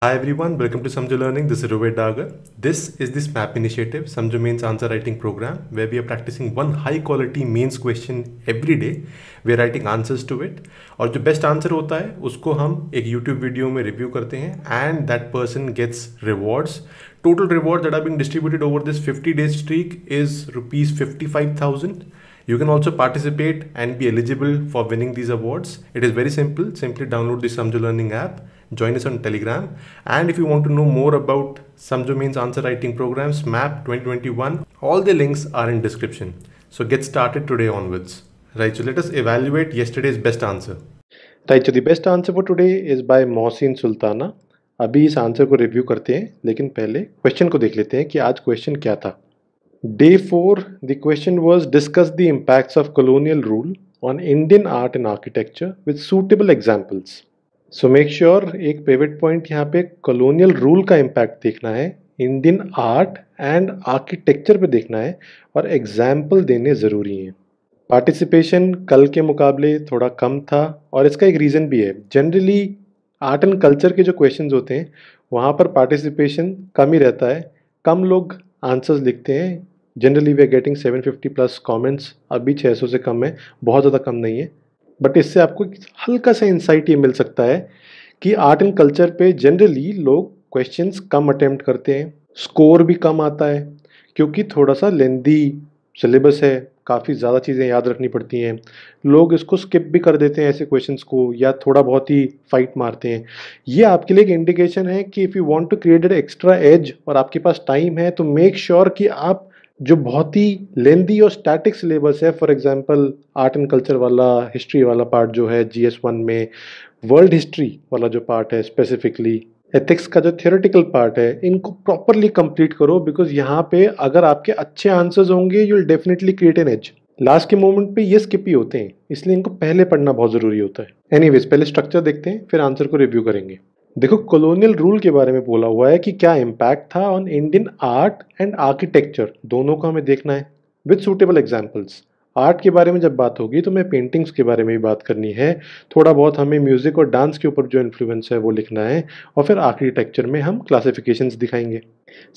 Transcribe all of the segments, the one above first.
Hi everyone, welcome to Samjo Learning. This is Rohit Dagar. This is the SMAP initiative, Samjo Mains Answer Writing Program, where we are practicing one high quality mains question every day. We are writing answers to it. और जो best answer होता है उसको हम एक YouTube video में review करते हैं and that person gets rewards. Total rewards that are being distributed over this 50-day streak is rupees 55,000. You can also participate and be eligible for winning these awards. It is very simple. Simply download the Samjo Learning app, join us on Telegram, and if you want to know more about Samjo Mains Answer Writing Program, SMAP 2021, all the links are in description. So get started today onwards. Right, so let us evaluate yesterday's best answer. Right, so the best answer for today is by Mohsin Sultana. अभी इस answer को review करते हैं, लेकिन पहले question को देख लेते हैं कि आज क्वेश्चन क्या था. Day 4, the question was discuss the impacts of colonial rule on Indian art and architecture with suitable examples. So make sure एक pivot point यहाँ पे colonial rule का impact देखना है, Indian art and architecture पे देखना है और example देने ज़रूरी हैं. पार्टिसिपेशन कल के मुकाबले थोड़ा कम था और इसका एक रीज़न भी है. जनरली आर्ट एंड कल्चर के जो क्वेश्चंस होते हैं वहाँ पर पार्टिसिपेशन कम ही रहता है, कम लोग आंसर्स लिखते हैं. Generally we are getting 750 plus comments, अभी 600 से कम है, बहुत ज़्यादा कम नहीं है. बट इससे आपको हल्का सा इंसाइट ये मिल सकता है कि आर्ट एंड कल्चर पे जनरली लोग क्वेश्चंस कम अटेम्प्ट करते हैं, स्कोर भी कम आता है क्योंकि थोड़ा सा लेंदी सिलेबस है, काफ़ी ज़्यादा चीज़ें याद रखनी पड़ती हैं. लोग इसको स्किप भी कर देते हैं ऐसे क्वेश्चंस को, या थोड़ा बहुत ही फाइट मारते हैं. ये आपके लिए एक इंडिकेशन है कि if you want to create an extra edge और आपके पास टाइम है तो मेक श्योर कि आप जो बहुत ही लेंदी और स्टैटिक सिलेबस है, for example art and culture वाला हिस्ट्री वाला पार्ट जो है GS1 में, वर्ल्ड हिस्ट्री वाला जो पार्ट है स्पेसिफिकली, एथिक्स का जो थियोरेटिकल पार्ट है, इनको प्रॉपरली कंप्लीट करो. बिकॉज यहाँ पे अगर आपके अच्छे आंसर्स होंगे you will definitely create an edge. Last के मोमेंट पे ये स्किप ही होते हैं, इसलिए इनको पहले पढ़ना बहुत ज़रूरी होता है. एनीवेज, पहले स्ट्रक्चर देखते हैं फिर आंसर को रिव्यू करेंगे. देखो, कॉलोनियल रूल के बारे में बोला हुआ है कि क्या इम्पैक्ट था on Indian art and architecture, दोनों को हमें देखना है विद सूटेबल एग्जाम्पल्स. आर्ट के बारे में जब बात होगी तो मैं पेंटिंग्स के बारे में भी बात करनी है, थोड़ा बहुत हमें म्यूज़िक और डांस के ऊपर जो इन्फ्लुएंस है वो लिखना है, और फिर आर्किटेक्चर में हम क्लासिफिकेशंस दिखाएंगे.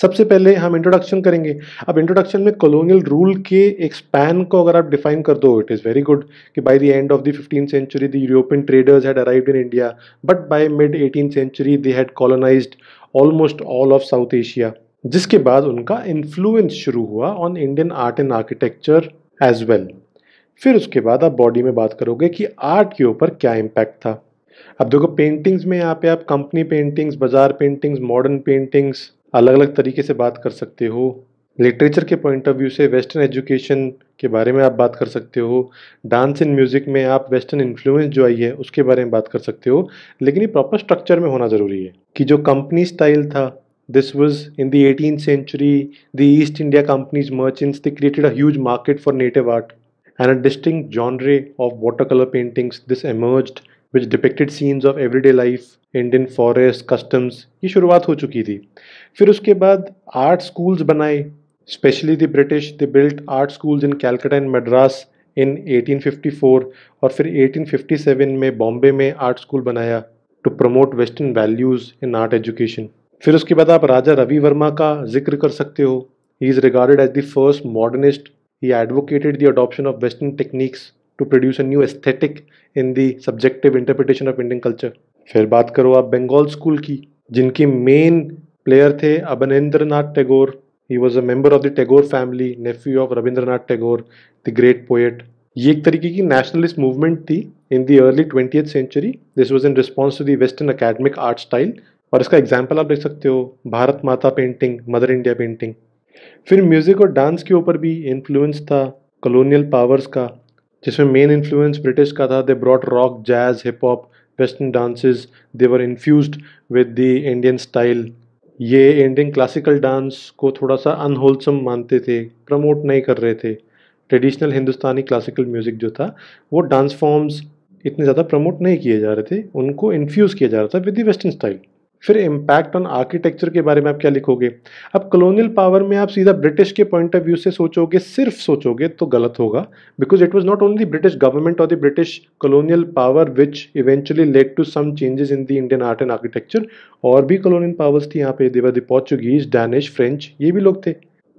सबसे पहले हम इंट्रोडक्शन करेंगे. अब इंट्रोडक्शन में कॉलोनियल रूल के एक स्पैन को अगर आप डिफाइन कर दो, इट इज़ वेरी गुड कि by the end of the 15th century the European traders had arrived in India, but by mid 18th century they had colonised almost all of South Asia. जिसके बाद उनका influence शुरू हुआ on Indian art and architecture as well. फिर उसके बाद आप body में बात करोगे कि आर्ट के ऊपर क्या इम्पैक्ट था. अब देखो, पेंटिंग्स में यहाँ पे आप कंपनी पेंटिंग्स, बाजार पेंटिंग्स, मॉडर्न पेंटिंग्स अलग अलग तरीके से बात कर सकते हो. लिटरेचर के पॉइंट ऑफ व्यू से वेस्टर्न एजुकेशन के बारे में आप बात कर सकते हो. डांस एंड म्यूजिक में आप वेस्टर्न इन्फ्लुएंस जो आई है उसके बारे में बात कर सकते हो. लेकिन ये प्रॉपर स्ट्रक्चर में होना ज़रूरी है कि जो कंपनी स्टाइल था, this was in the 18th century, the east India companies merchants, they created a huge market for native art and a distinct genre of watercolor paintings this emerged which depicted scenes of everyday life, Indian forest customs. ये शुरुआत हो चुकी थी. फिर उसके बाद art schools बनाए, specially the British, they built art schools in Calcutta and Madras in 1854, और फिर 1857 में बॉम्बे में आर्ट स्कूल बनाया to promote western values in art education. फिर उसके बाद आप राजा रवि वर्मा का जिक्र कर सकते हो. He is regarded as the first modernist. He advocated the adoption of Western techniques to produce a new aesthetic in the subjective interpretation of Indian culture. फिर बात करो आप बंगाल स्कूल की, जिनकी मेन प्लेयर थे Abanindranath Tagore. He was a member of the Tagore family, nephew of Rabindranath Tagore, the great poet. ये एक तरीके की nationalist movement थी in the early 20th century. This was in response to the Western academic art style. और इसका example आप देख सकते हो, भारत माता पेंटिंग, मदर इंडिया पेंटिंग. फिर म्यूज़िक और डांस के ऊपर भी इन्फ्लुएंस था कॉलोनियल पावर्स का, जिसमें मेन इन्फ्लुएंस ब्रिटिश का था. They brought rock, jazz, hip hop, western dances, they were infused with the Indian style. ये इंडियन क्लासिकल डांस को थोड़ा सा अनहोलसम मानते थे, प्रमोट नहीं कर रहे थे. ट्रेडिशनल हिंदुस्तानी क्लासिकल म्यूज़िक जो था वो डांस फॉर्म्स इतने ज़्यादा प्रमोट नहीं किए जा रहे थे, उनको इन्फ्यूज़ किया जा रहा था विद द वेस्टर्न स्टाइल. फिर इम्पैक्ट ऑन आर्किटेक्चर के बारे में आप क्या लिखोगे। अब कॉलोनियल पावर में आप सीधा ब्रिटिश के पॉइंट ऑफ व्यू से सोचोगे, सिर्फ सोचोगे तो गलत होगा, because it was not only British government और the British colonial power which eventually led to some changes in the Indian art and architecture. और भी कॉलोनियल पावर्स थी यहाँ पे, they were the Portuguese, Danish, French, ये भी लोग थे।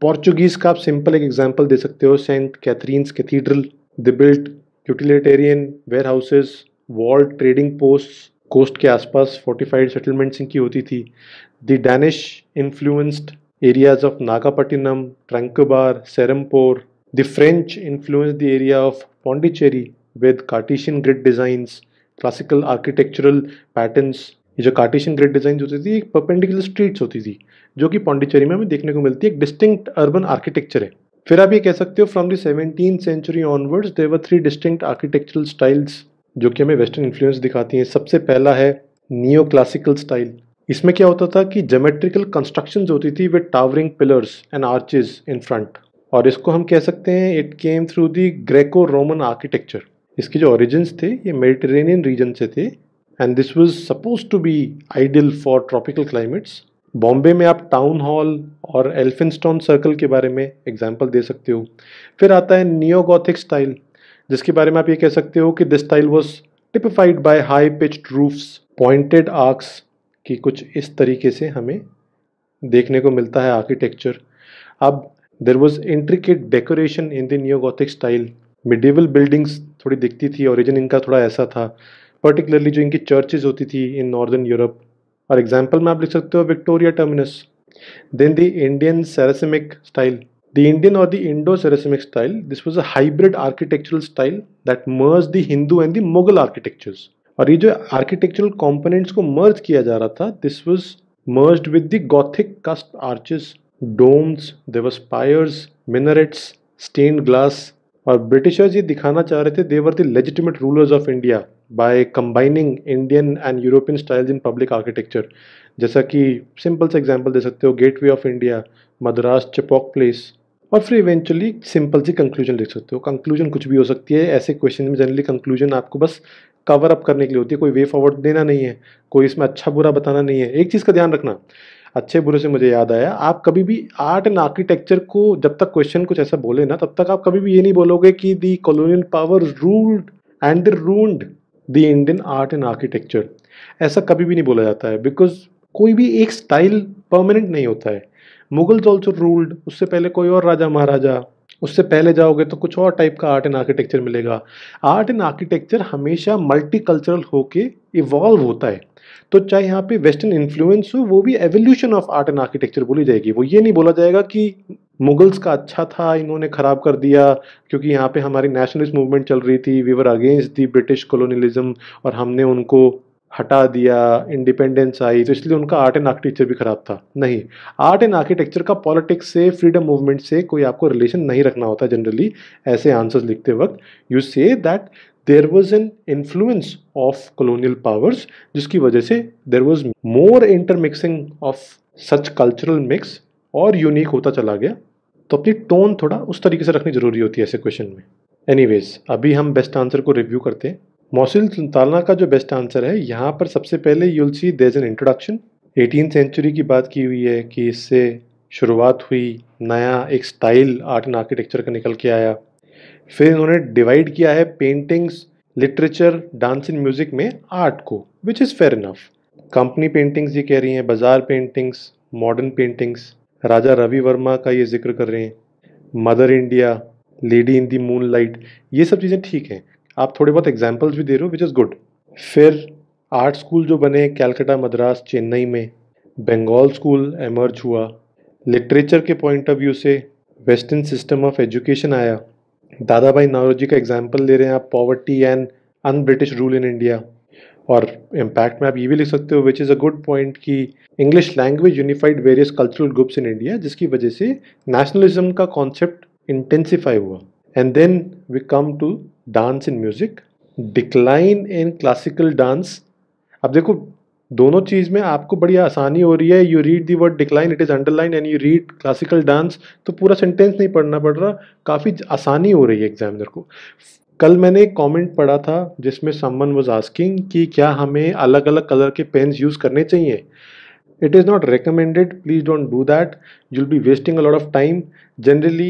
पोर्चुगीज का आप सिंपल एक एग्जाम्पल दे सकते हो, Saint Catherine's cathedral. They built utilitarian warehouses, walled trading post, coast के आसपास फोर्टिफाइड सेटलमेंट्स इनकी होती थी। The Danish influenced areas of Nagapattinam, Tranquebar, Serampore. The French influenced the area of Pondicherry with Cartesian grid designs, classical architectural patterns. ये जो Cartesian grid design होती थी, एक परपेंडिकुलर स्ट्रीट्स होती थी, जो कि पौंडीचेरी में हमें देखने को मिलती है, एक डिस्टिंक्ट अर्बन आर्किटेक्चर है। फिर आप ये कह सकते हो from the 17th century onwards there were 3 distinct architectural styles जो कि हमें वेस्टर्न इन्फ्लुएंस दिखाती हैं। सबसे पहला है नियो क्लासिकल स्टाइल। इसमें क्या होता था कि ज्योमेट्रिकल कंस्ट्रक्शंस होती थी with towering pillars and arches in front, और इसको हम कह सकते हैं it came through the Greco Roman architecture. इसके जो ओरिजिन्स थे ये मेडिटेरेनियन रीजन से थे, and this was suppose to be ideal for tropical climates. Bombay में आप टाउन हॉल और एल्फिंस्टोन सर्कल के बारे में एग्जाम्पल दे सकते हो। फिर आता है नियो गॉथिक स्टाइल, जिसके बारे में आप ये कह सकते हो कि this style was typified by high pitched roofs, pointed arches, की कुछ इस तरीके से हमें देखने को मिलता है आर्किटेक्चर। अब there was intricate decoration in the neo Gothic style. Medieval buildings थोड़ी दिखती थी, ओरिजिन इनका थोड़ा ऐसा था, पर्टिकुलरली जो इनकी चर्चेज होती थी इन नॉर्दर्न यूरोप। और एग्जाम्पल में आप लिख सकते हो Victoria Terminus. Then the Indian Saracenic style, the Indian or the Indo-Saracenic style, this was a hybrid architectural style that merged the Hindu and the Mughal architectures. और ये जो architectural components को merge किया जा रहा था, this was merged with the Gothic cast arches, domes, there were spires, minarets, stained glass. और Britishers ये दिखाना चाह रहे थे they were the legitimate rulers of India by combining Indian and European styles in public architecture. जैसा कि simple सा example दे सकते हो, Gateway of India, Madras Chepauk palace. और फिर इवेंचुअली सिंपल सी कंक्लूजन लिख सकते हो। कंक्लूजन कुछ भी हो सकती है, ऐसे क्वेश्चन में जनरली कंक्लूजन आपको बस कवर अप करने के लिए होती है, कोई वे फॉरवर्ड देना नहीं है, कोई इसमें अच्छा बुरा बताना नहीं है। एक चीज़ का ध्यान रखना, अच्छे बुरे से मुझे याद आया, आप कभी भी आर्ट एंड आर्किटेक्चर को जब तक क्वेश्चन कुछ ऐसा बोले ना, तब तक आप कभी भी ये नहीं बोलोगे कि the colonial power ruled and they ruined the Indian art and architecture. ऐसा कभी भी नहीं बोला जाता है, बिकॉज कोई भी एक स्टाइल परमानेंट नहीं होता है। मुगल्स ऑल्सो रूल्ड, उससे पहले कोई और राजा महाराजा, उससे पहले जाओगे तो कुछ और टाइप का आर्ट एंड आर्किटेक्चर मिलेगा। आर्ट एंड आर्किटेक्चर हमेशा मल्टी कल्चरल होके इवॉल्व होता है, तो चाहे यहाँ पे वेस्टर्न इन्फ्लुएंस हो, वो भी evolution of art and architecture बोली जाएगी। वो ये नहीं बोला जाएगा कि मुगल्स का अच्छा था, इन्होंने खराब कर दिया क्योंकि यहाँ पे हमारी नेशनलिस्ट मूवमेंट चल रही थी, we were against the British colonialism और हमने उनको हटा दिया, इंडिपेंडेंस आई तो इसलिए उनका आर्ट एंड आर्किटेक्चर भी खराब था। नहीं, आर्ट एंड आर्किटेक्चर का पॉलिटिक्स से, फ्रीडम मूवमेंट से कोई आपको रिलेशन नहीं रखना होता जनरली। ऐसे आंसर्स लिखते वक्त you say that there was an influence of colonial powers, जिसकी वजह से there was more intermixing of such cultural mix और यूनिक होता चला गया। तो अपनी टोन थोड़ा उस तरीके से रखनी जरूरी होती है ऐसे क्वेश्चन में। एनीवेज, अभी हम बेस्ट आंसर को रिव्यू करते हैं। मोहसिन सुल्ताना का जो बेस्ट आंसर है, यहाँ पर सबसे पहले you'll see there is an introduction. 18th century की बात की हुई है कि इससे शुरुआत हुई, नया एक स्टाइल आर्ट एंड आर्किटेक्चर का निकल के आया। फिर इन्होंने डिवाइड किया है paintings, literature, dance and music में आर्ट को, which is fair enough. Company paintings ये कह रही हैं, बाजार paintings, modern paintings, Raja Ravi Varma का ये जिक्र कर रहे हैं, mother India, lady in the moon light, ये सब चीज़ें ठीक हैं। आप थोड़े बहुत एग्जाम्पल्स भी दे रहे हो, विच इज़ गुड। फिर आर्ट स्कूल जो बने कैलकाटा, मद्रास, चेन्नई में, बंगाल स्कूल एमर्ज हुआ। लिटरेचर के पॉइंट ऑफ व्यू से वेस्टर्न सिस्टम ऑफ एजुकेशन आया। दादा भाई नौरोजी का एग्जाम्पल ले रहे हैं आप, poverty and un British rule in India. और इम्पैक्ट में आप ये भी लिख सकते हो, which is a good point, कि English language unified various cultural groups in India, जिसकी वजह से नेशनलिज्म का कॉन्सेप्ट इंटेंसिफाई हुआ। And then we come to dance in music, decline in classical dance. अब देखो, दोनों चीज़ में आपको बड़ी आसानी हो रही है। You read the word decline, it is underline, and you read classical dance, तो पूरा सेंटेंस नहीं पढ़ना पड़ रहा, काफ़ी आसानी हो रही है एग्जामिनर को। कल मैंने एक कमेंट पढ़ा था जिसमें समवन वाज आस्किंग कि क्या हमें अलग अलग कलर के पेन्स यूज़ करने चाहिए. It is not recommended. Please don't do that. You'll be wasting a lot of time. Generally,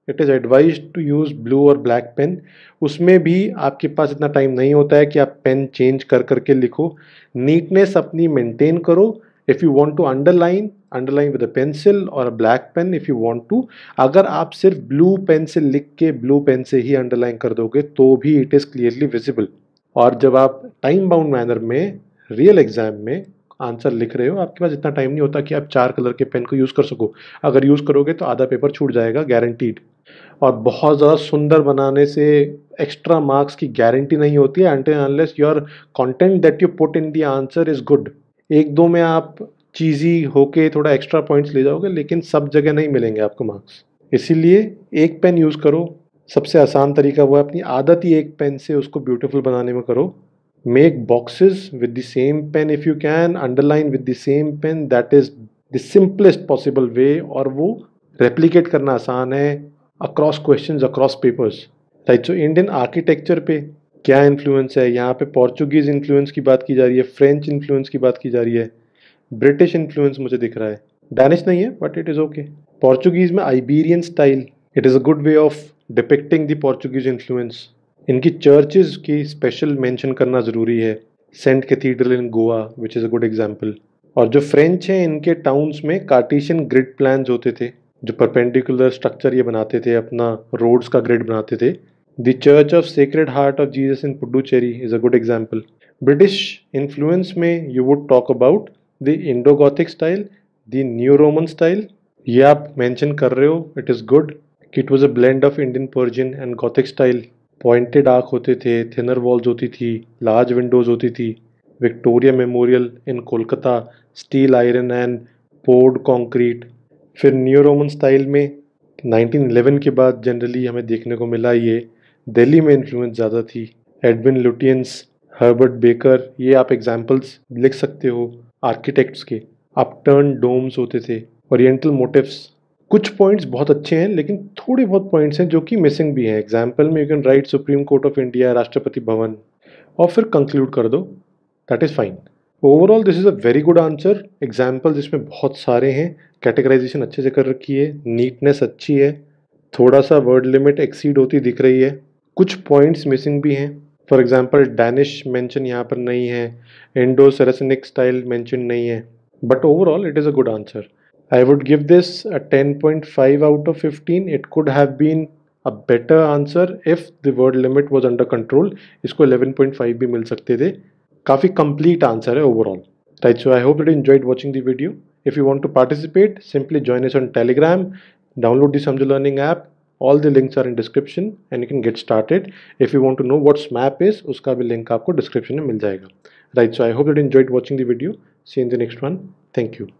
it is advised to use blue or black pen. उसमें भी आपके पास इतना टाइम नहीं होता है कि आप पेन चेंज कर करके लिखो. नीटनेस अपनी मेंटेन करो. If you want to underline, underline with a pencil or a black pen if you want to. अगर आप सिर्फ ब्लू पेन से लिख के ब्लू पेन से ही अंडरलाइन कर दोगे तो भी इट इज़ क्लियरली विजिबल. और जब आप टाइम बाउंड मैनर में रियल एग्जाम में आंसर लिख रहे हो, आपके पास इतना टाइम नहीं होता कि आप 4 कलर के पेन को यूज़ कर सको. अगर यूज़ करोगे तो आधा पेपर छूट जाएगा गारंटीड. और बहुत ज़्यादा सुंदर बनाने से एक्स्ट्रा मार्क्स की गारंटी नहीं होती है until and unless your content that you put in the answer is good. एक दो में आप चीज़ी होके थोड़ा एक्स्ट्रा पॉइंट्स ले जाओगे, लेकिन सब जगह नहीं मिलेंगे आपको मार्क्स. इसीलिए एक पेन यूज़ करो. सबसे आसान तरीका वो है अपनी आदत ही एक पेन से उसको ब्यूटीफुल बनाने में करो. Make boxes with the same pen if you can, underline with the same pen. That is the simplest possible way. और वो replicate करना आसान है across questions, across papers. Right, so Indian architecture पे क्या इन्फ्लुएंस है? यहाँ पे पोर्चुगीज इन्फ्लुएंस की बात की जा रही है, फ्रेंच इन्फ्लुएंस की बात की जा रही है, ब्रिटिश इन्फ्लुएंस मुझे दिख रहा है, डैनिश नहीं है but it is okay. Portuguese में Iberian style, it is a good way of depicting the Portuguese influence. इनकी चर्चेज की स्पेशल मेंशन करना ज़रूरी है. Saint cathedral in Goa which is a good example. और जो फ्रेंच हैं इनके टाउन्स में कार्टेशियन ग्रिड प्लान्स होते थे, जो परपेंडिकुलर स्ट्रक्चर ये बनाते थे, अपना रोड्स का ग्रिड बनाते थे. The church of Sacred Heart of Jesus in Puducherry is a good example. British influence में you would talk about the Indo Gothic style, the new Roman style. ये आप मेंशन कर रहे हो, इट इज़ गुड कि it was a blend of Indian Persian and Gothic style. Pointed arch होते थे, thinner walls होती थी, लार्ज विंडोज़ होती थी. Victoria Memorial in Kolkata, steel iron and poured concrete. फिर न्यू रोमन स्टाइल में 1911 के बाद जनरली हमें देखने को मिला ये दिल्ली में इन्फ्लुएंस ज़्यादा थी. एडविन लुटियंस, हर्बर्ट बेकर, ये आप एग्जाम्पल्स लिख सकते हो आर्किटेक्ट्स के. अपटर्न डोम्स होते थे, ओरिएंटल मोटिव्स. कुछ पॉइंट्स बहुत अच्छे हैं लेकिन थोड़े बहुत पॉइंट्स हैं जो कि मिसिंग भी हैं. एग्जाम्पल में you can write supreme court of India, Rashtrapati Bhavan, और फिर कंक्लूड कर दो, that is fine. Overall this is a very good answer. Examples इसमें बहुत सारे हैं, कैटेगराइजेशन अच्छे से कर रखी है, नीटनेस अच्छी है, थोड़ा सा वर्ड लिमिट एक्सीड होती दिख रही है, कुछ पॉइंट्स मिसिंग भी हैं. फॉर एग्जाम्पल डैनिश मेंशन यहाँ पर नहीं है, इंडो सैरासेनिक स्टाइल मेंशन नहीं है, but overall it is a good answer. I would give this a 10.5 out of 15. It could have been a better answer if the word limit was under control. इसको 11.5 भी मिल सकते थे. काफ़ी complete answer है overall. Right, so I hope that you enjoyed watching the video. If you want to participate, simply join us on Telegram, download the Samjho Learning app. All the links are in description and you can get started. If you want to know what SMAP is, उसका भी link आपको description में मिल जाएगा. Right, so I hope that you enjoyed watching the video. See you in the next one. Thank you.